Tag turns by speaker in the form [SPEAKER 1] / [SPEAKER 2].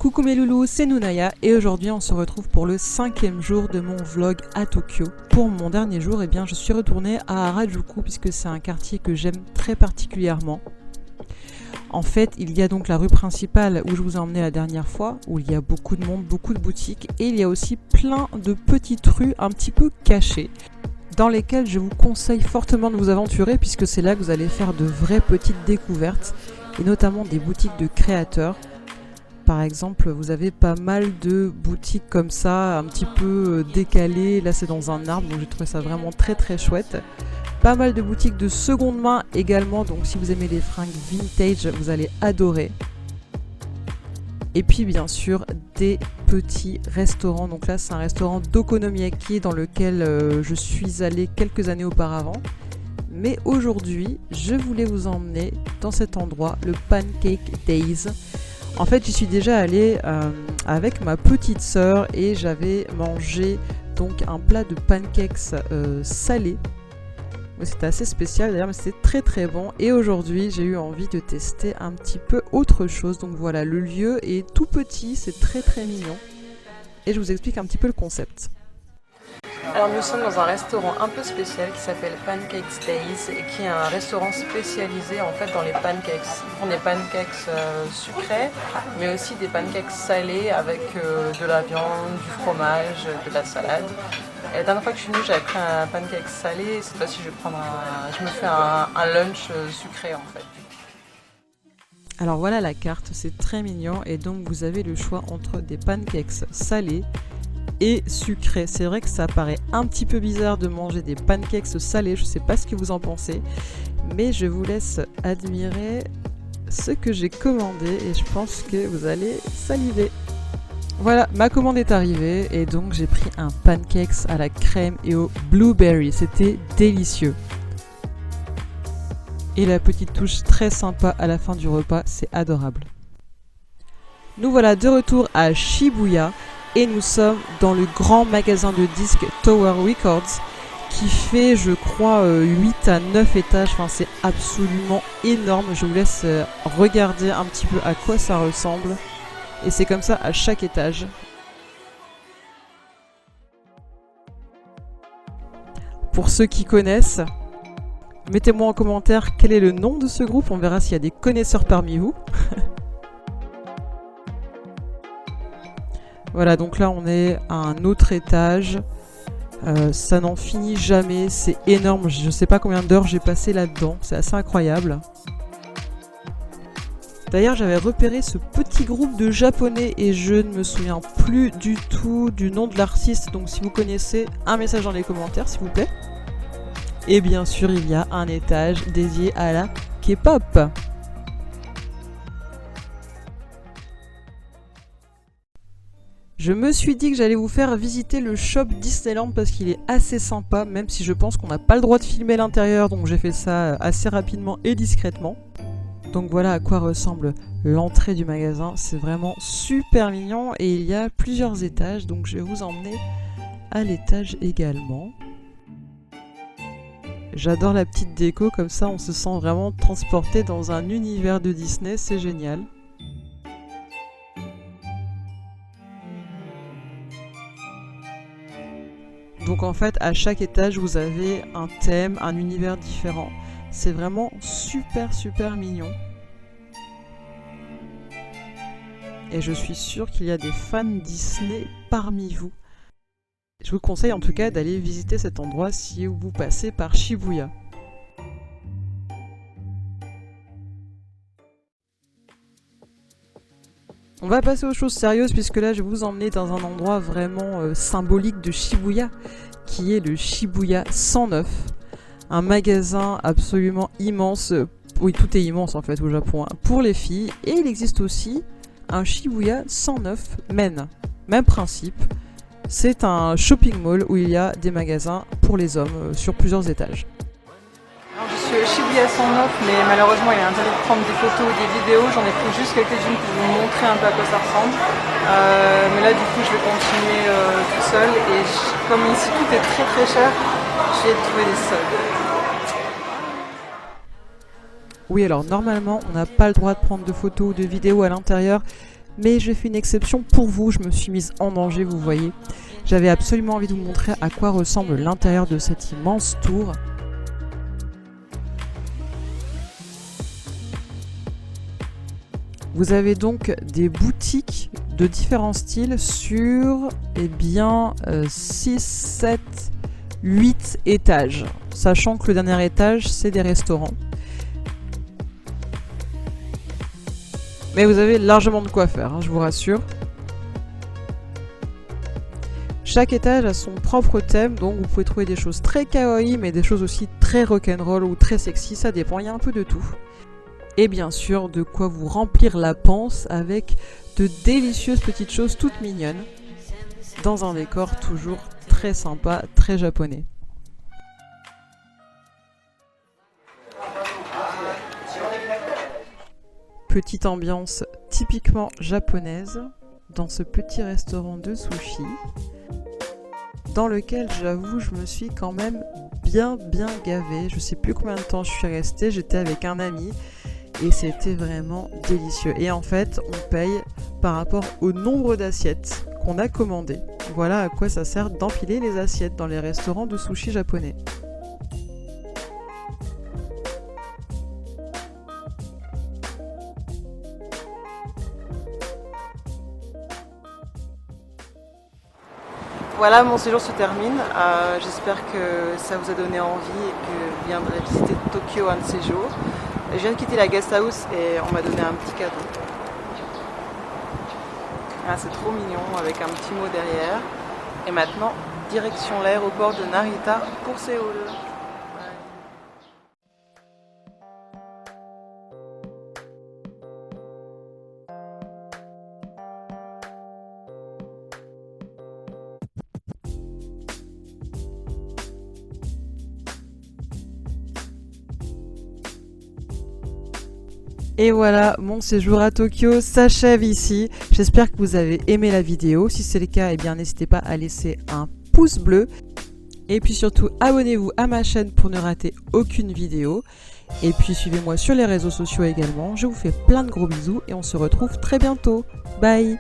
[SPEAKER 1] Coucou mes loulous, c'est Nunaya et aujourd'hui on se retrouve pour le 5e jour de mon vlog à Tokyo. Pour mon dernier jour, je suis retournée à Harajuku puisque c'est un quartier que j'aime très particulièrement. En fait, il y a donc la rue principale où je vous ai emmené la dernière fois, où il y a beaucoup de monde, beaucoup de boutiques, et il y a aussi plein de petites rues un petit peu cachées, dans lesquelles je vous conseille fortement de vous aventurer puisque c'est là que vous allez faire de vraies petites découvertes, et notamment des boutiques de créateurs. Par exemple, vous avez pas mal de boutiques comme ça, un petit peu décalées. Là, c'est dans un arbre, donc j'ai trouvé ça vraiment très très chouette. Pas mal de boutiques de seconde main également, donc si vous aimez les fringues vintage, vous allez adorer. Et puis bien sûr, des petits restaurants. Donc là, c'est un restaurant d'okonomiyaki dans lequel je suis allée quelques années auparavant. Mais aujourd'hui, je voulais vous emmener dans cet endroit, le Pancake Days. En fait, j'y suis déjà allée avec ma petite sœur et j'avais mangé donc un plat de pancakes salés. C'était assez spécial d'ailleurs, mais c'était très très bon. Et aujourd'hui, j'ai eu envie de tester un petit peu autre chose. Donc voilà, le lieu est tout petit, c'est très très mignon. Et je vous explique un petit peu le concept. Alors nous sommes dans un restaurant un peu spécial qui s'appelle Pancake Days et qui est un restaurant spécialisé en fait dans les pancakes. Ils font des pancakes sucrés mais aussi des pancakes salés avec de la viande, du fromage, de la salade. Et la dernière fois que je suis venue, j'avais pris un pancake salé. Cette fois-ci, je me fais un lunch sucré en fait. Alors voilà la carte, c'est très mignon et donc vous avez le choix entre des pancakes salés et sucré. C'est vrai que ça paraît un petit peu bizarre de manger des pancakes salés, je sais pas ce que vous en pensez, mais je vous laisse admirer ce que j'ai commandé et je pense que vous allez saliver. Voilà, ma commande est arrivée et donc j'ai pris un pancakes à la crème et au blueberry, c'était délicieux. Et la petite touche très sympa à la fin du repas, c'est adorable. Nous voilà de retour à Shibuya. Et nous sommes dans le grand magasin de disques Tower Records qui fait, je crois, 8 à 9 étages. Enfin, c'est absolument énorme. Je vous laisse regarder un petit peu à quoi ça ressemble. Et c'est comme ça à chaque étage. Pour ceux qui connaissent, mettez-moi en commentaire quel est le nom de ce groupe. On verra s'il y a des connaisseurs parmi vous. Voilà, donc là on est à un autre étage, ça n'en finit jamais, c'est énorme, je ne sais pas combien d'heures j'ai passé là-dedans, c'est assez incroyable. D'ailleurs j'avais repéré ce petit groupe de japonais et je ne me souviens plus du tout du nom de l'artiste, donc si vous connaissez, un message dans les commentaires s'il vous plaît. Et bien sûr il y a un étage dédié à la K-pop. Je me suis dit que j'allais vous faire visiter le shop Disneyland parce qu'il est assez sympa, même si je pense qu'on n'a pas le droit de filmer l'intérieur, donc j'ai fait ça assez rapidement et discrètement. Donc voilà à quoi ressemble l'entrée du magasin, c'est vraiment super mignon et il y a plusieurs étages, donc je vais vous emmener à l'étage également. J'adore la petite déco, comme ça on se sent vraiment transporté dans un univers de Disney, c'est génial. Donc en fait, à chaque étage, vous avez un thème, un univers différent. C'est vraiment super super mignon. Et je suis sûre qu'il y a des fans Disney parmi vous. Je vous conseille en tout cas d'aller visiter cet endroit si vous passez par Shibuya. On va passer aux choses sérieuses puisque là je vais vous emmener dans un endroit vraiment symbolique de Shibuya qui est le Shibuya 109, un magasin absolument immense, oui tout est immense en fait au Japon, hein, pour les filles, et il existe aussi un Shibuya 109 Men, même principe, c'est un shopping mall où il y a des magasins pour les hommes sur plusieurs étages. Alors je suis au Shibuya 109 mais malheureusement il est interdit de prendre des photos ou des vidéos, j'en ai pris juste quelques-unes pour vous montrer un peu à quoi ça ressemble. Mais là du coup je vais continuer tout seul et comme ici tout est très très cher, j'ai trouvé des soldes. Oui alors normalement on n'a pas le droit de prendre de photos ou de vidéos à l'intérieur Mais j'ai fait une exception pour vous, je me suis mise en danger, vous voyez. J'avais absolument envie de vous montrer à quoi ressemble l'intérieur de cette immense tour. Vous avez donc des boutiques de différents styles sur 6, 7, 8 étages. Sachant que le dernier étage, c'est des restaurants. Mais vous avez largement de quoi faire, hein, je vous rassure. Chaque étage a son propre thème, donc vous pouvez trouver des choses très kawaii, mais des choses aussi très rock'n'roll ou très sexy, ça dépend, il y a un peu de tout. Et bien sûr, de quoi vous remplir la panse avec de délicieuses petites choses toutes mignonnes, dans un décor toujours très sympa, très japonais. Petite ambiance typiquement japonaise dans ce petit restaurant de sushi dans lequel j'avoue je me suis quand même bien gavée. Je sais plus combien de temps je suis restée, j'étais avec un ami et c'était vraiment délicieux. Et en fait on paye par rapport au nombre d'assiettes qu'on a commandées. Voilà à quoi ça sert d'empiler les assiettes dans les restaurants de sushi japonais. Voilà, mon séjour se termine. J'espère que ça vous a donné envie et que vous viendrez visiter Tokyo un de ces jours. Je viens de quitter la guest house et on m'a donné un petit cadeau. Ah, c'est trop mignon avec un petit mot derrière. Et maintenant, direction l'aéroport de Narita pour Séoul. Et voilà, mon séjour à Tokyo s'achève ici. J'espère que vous avez aimé la vidéo. Si c'est le cas, eh bien n'hésitez pas à laisser un pouce bleu. Et puis surtout, abonnez-vous à ma chaîne pour ne rater aucune vidéo. Et puis suivez-moi sur les réseaux sociaux également. Je vous fais plein de gros bisous et on se retrouve très bientôt. Bye!